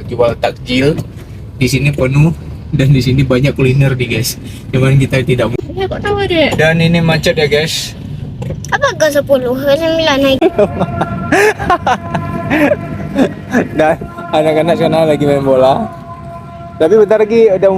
jual takjil. Di sini penuh dan di sini banyak kuliner nih guys. Cuman kita tidak mau. Ya, kok tahu deh. Dan ini macet ya guys. Apa ke 10 ke 9 naik? Dan anak-anak sana lagi main bola. Tapi bentar lagi ada.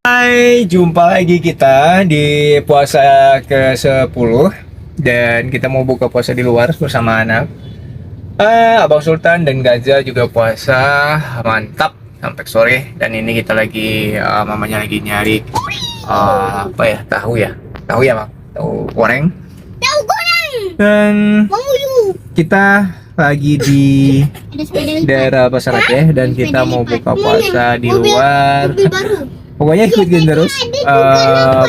Hai, jumpa lagi kita di puasa ke-10 dan kita mau buka puasa di luar bersama anak. Abang Sultan dan Gaza juga puasa mantap sampai sore, dan ini kita lagi mamanya lagi nyari apa ya, tahu ya bang, tahu goreng. Tahu goreng. Dan Mau kita lagi di daerah Pasar Aceh dan kita mau buka puasa di luar. Mobil baru. Pokoknya ikutin terus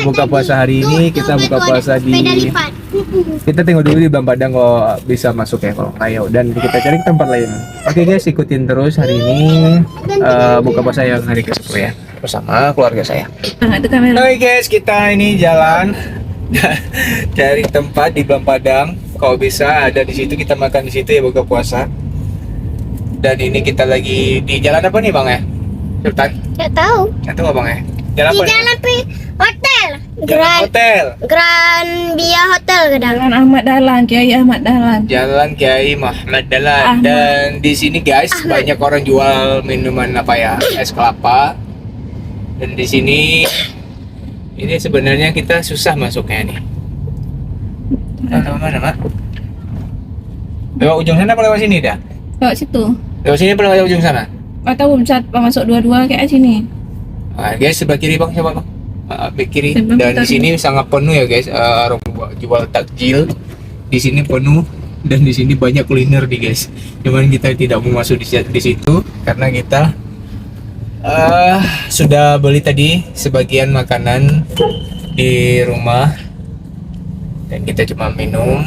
buka puasa hari ini. Kita buka puasa di, kita tengok dulu di Bampadang kalau bisa masuk ya, kalau nggak ya dan kita cari tempat lain. Oke guys, ikutin terus hari ini buka puasa yang hari ke-10 ya bersama keluarga saya. Itu kamera. Oke guys, kita ini jalan cari tempat di Bampadang. Kalau bisa ada di situ, kita makan di situ ya buka puasa. Dan ini kita lagi di jalan apa nih bang ya? Sultan? Nggak tahu. Nggak tahu abang ya? Jalan Di apa? jalan hotel. Jalan hotel. Grand Via Hotel kadang. Jalan Ahmad Dahlan, Kiai Ahmad Dahlan. Jalan Kiai Muhammad Dahlan. Ahmad. Dan di sini guys banyak orang jual minuman apa ya, es kelapa. Dan di sini ini sebenarnya kita susah masuknya nih. Lewat mana mak? Lewat ujung sana apa lewat sini dah? Lewat situ. Lewat sini apa lewat ujung sana? Gak tahu bisa masuk dua-dua kayak sini. Guys, sebelah kiri bang, coba bang. Sebelah kiri. Sebelah Dan di kiri. sini sangat penuh ya guys. Orang jual takjil. Di sini penuh dan di sini banyak kuliner nih guys. Cuman kita tidak mau masuk di situ karena kita sudah beli tadi sebagian makanan di rumah dan kita cuma minum.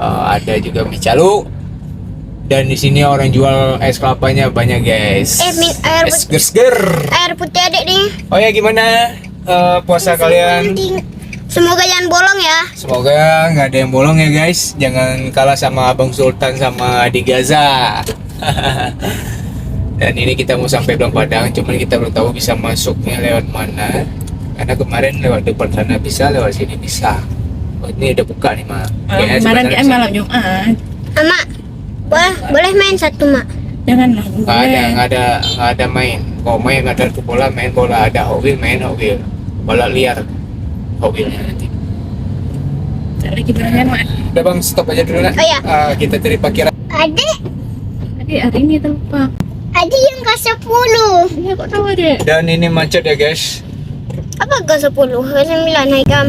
Ada juga mie calo. Dan di sini orang jual es kelapanya banyak guys. Air Es ger-ger. air putih adik nih. Oh ya, gimana puasa kalian? Semoga jangan bolong ya. Semoga nggak ada yang bolong ya guys. Jangan kalah sama Abang Sultan sama Adik Gaza. Dan ini kita mau sampai Bampadang, cuman kita belum tahu bisa masuknya lewat mana. Karena kemarin lewat depan sana bisa, lewat sini bisa. Oh, ini udah buka nih mak. Kayaknya Kemarin sebelah kayak sana malam Jumat. Mak, boleh main satu mak. Janganlah. nggak ada main. Kalau main nggak ada bola, main bola. Ada hobil, main hobil. Bola liar hobilnya nanti. Tak lagi bermain mak. Udah bang, stop aja dulu nak. Oh, iya. Kita cari parkiran. Adik Hari ini terlupa. yang ke 10. Ya, kok tahu deh. Dan ini macet ya guys. Apa ke 10 ke 9 naik kam?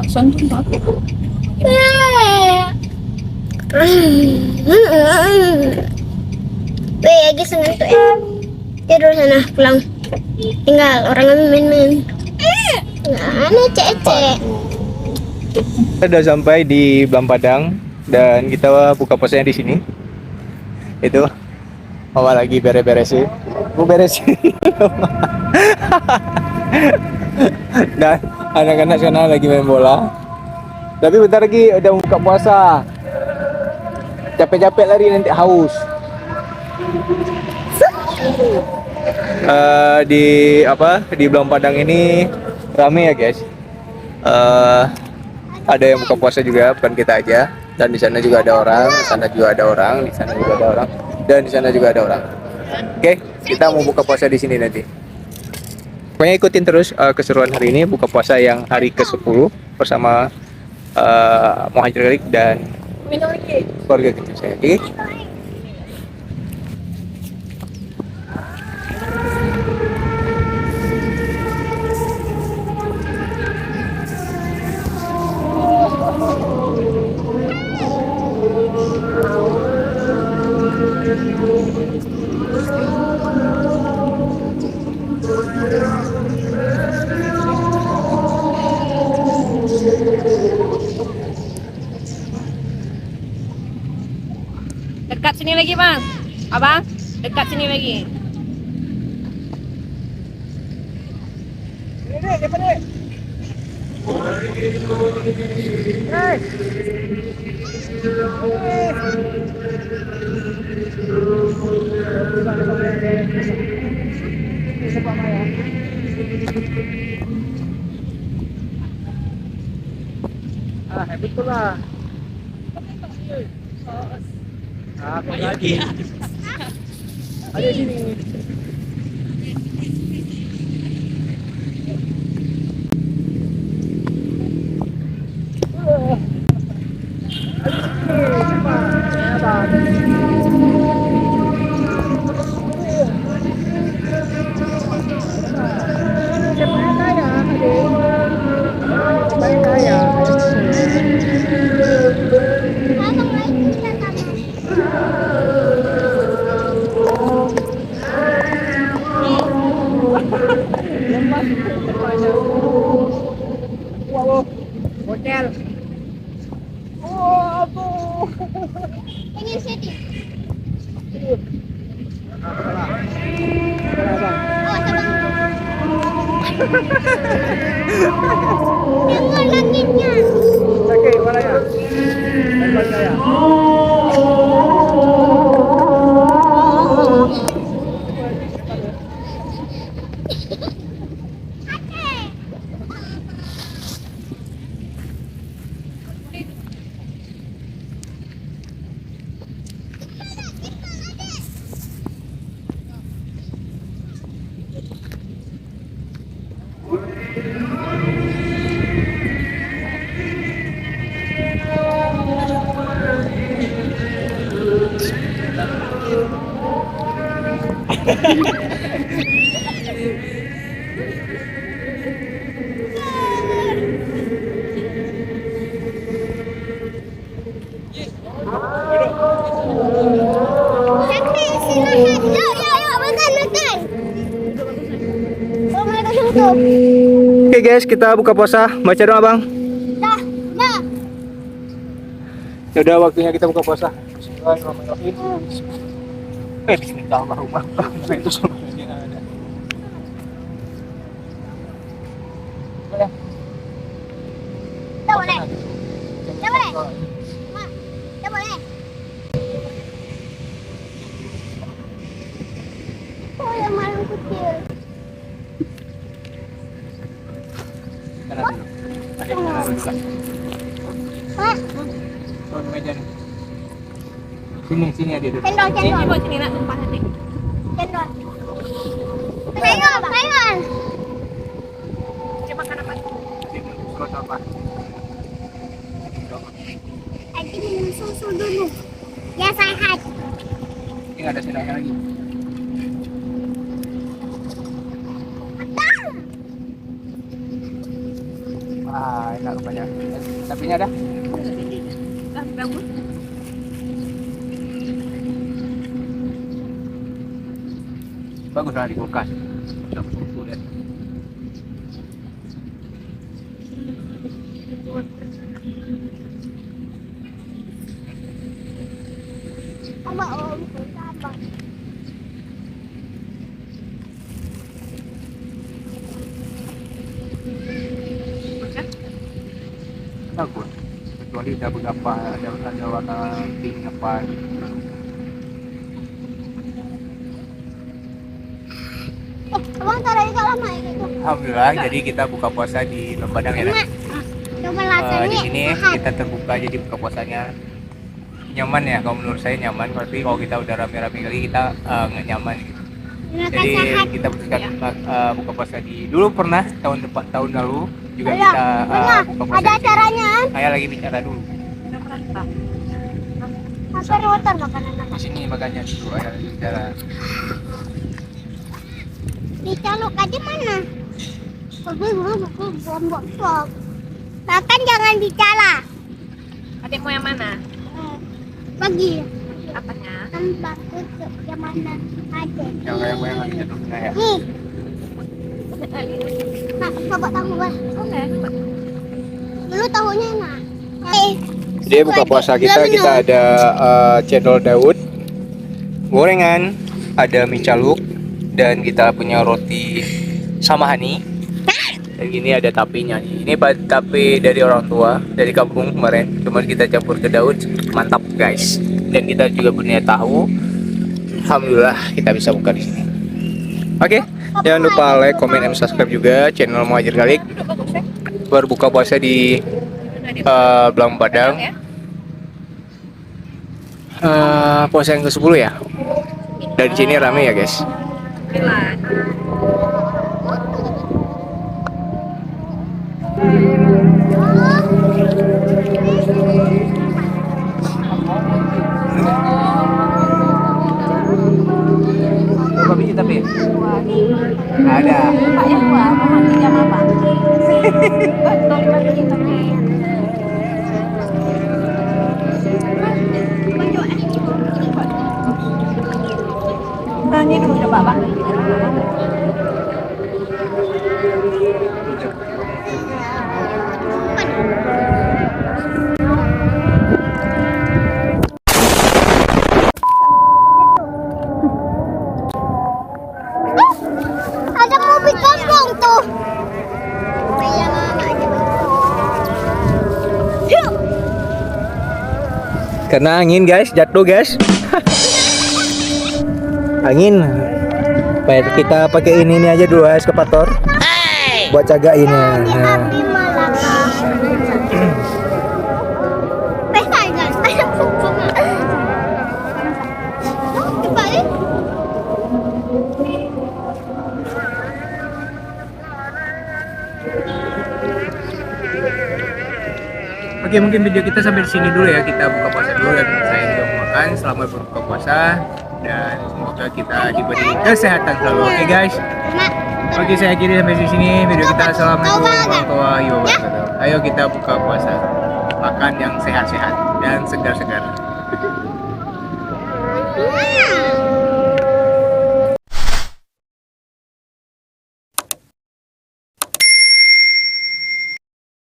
Son tuh tak. Lagi senang tuh ya. Tidur sana pulang. Tinggal orang main-main. Nah, cek. Kita udah sampai di Bampadang dan kita buka puasanya di sini. Itu mama lagi beres-beresin. Mau beresin. Dan anak-anak sana lagi main bola. Tapi bentar lagi udah buka puasa. Capek-capek lari nanti haus. Di Bampadang ini rame ya guys. Ada yang buka puasa juga, bukan kita aja. Dan di sana juga ada orang, di sana juga ada orang, di sana juga ada orang, dan di sana juga ada orang. Oke, kita mau buka puasa di sini nanti. Pokoknya ikutin terus keseruan hari ini buka puasa yang hari ke-10 bersama Muhajir Kalik dan keluarga kecil saya. Oke? Dekat sini lagi bang. Abang, dekat sini lagi. Betul lah. Lagi. Ada sini. Abang lagi kita sama. Hotel. Pengen sedih. Tengok langitnya. Sakit mana ya? Lepas saya. Sampai istirahat. Yuk, makan. Assalamualaikum tutup. Oke guys, kita buka puasa. Baca doa bang. Dah. Ya udah waktunya kita buka puasa. Bismillahirrahmanirrahim. Bismillahirrahmanirrahim. Itu semuanya ada. Tak boleh. Tak boleh. Mak, tak boleh. Oh, yang malam kecil. Mak, Turun meja nih. Sini ada dulu. cendol. Sini buat sini nak tumpah nanti. Cendol. Pengen. Coba makan apa? Adik minum susu dulu. Ya sehat. Ini nggak ada sendoknya lagi. Wah, enak rupanya. Sapinya ada? Bagus. Bagus lah di kulkas. Bisa susu deh. Abang, abang. Bagus. Kecuali ada beberapa ada warna pink apa. Abang taruh juga lama ya gitu. Alhamdulillah, jadi kita buka puasa di Lembadang ya. Mak, coba Di rasanya sini sehat. kita terbuka jadi buka puasanya nyaman ya. Kalau menurut saya nyaman, tapi kalau kita udah rame-rame kali kita nggak nyaman gitu. Makan Jadi sehat. kita putuskan buka puasa di dulu pernah tahun lalu juga Iya, kita pernah. buka puasa. Ada di sini. acaranya kan? Saya lagi bicara dulu. Sampai rotor makanan Di apa? sini makanya dulu ada lagi bicara. Dicalok aja mana? Belum buat. Makan jangan dicala. Adikmu yang mana? Bagi Apanya? tempat tutup yang mana ada. Yang goyang-goyang lagi jatuh ya. Nih, nak coba tahu bah. Oke. Dulu tahunya enak. Jadi buka puasa kita ada cendol Daud gorengan, ada mie caluk, dan kita punya roti sama honey. Dan gini ada tapenya nih. Ini tape dari orang tua dari kampung kemarin. Cuma kita campur ke daun, mantap guys. Dan kita juga punya tahu. Alhamdulillah kita bisa buka di sini. Oke, jangan lupa like, comment, dan subscribe juga channel Muhajir Galik. Berbuka puasa di Belang Padang. Puasa yang ke-10 ya. Dan di sini rame ya guys. Berapa biji tapi? Ada. Pak yang dua, mama tiga apa? Betul, 5 biji tapi. Ini dulu coba bang. Ada mobil kampung tuh. Kayak mama aja. Yuk. Karena angin guys, jatuh guys. Angin. Baik kita pakai ini aja dulu eskavator. Buat jagain ya. Nah. Di Malaka. Pegangan. Ada kuku. Coba deh. Oke, mungkin video kita sampai di sini dulu ya. Kita buka puasa dulu dan saya juga mau makan. Selamat berbuka puasa dan semoga kita diberi kesehatan selalu. Oke guys. Oke, saya akhiri sampai di sini video kita. Assalamualaikum warahmatullahi wabarakatuh. Ayo kita buka puasa. Makan yang sehat-sehat dan segar-segar.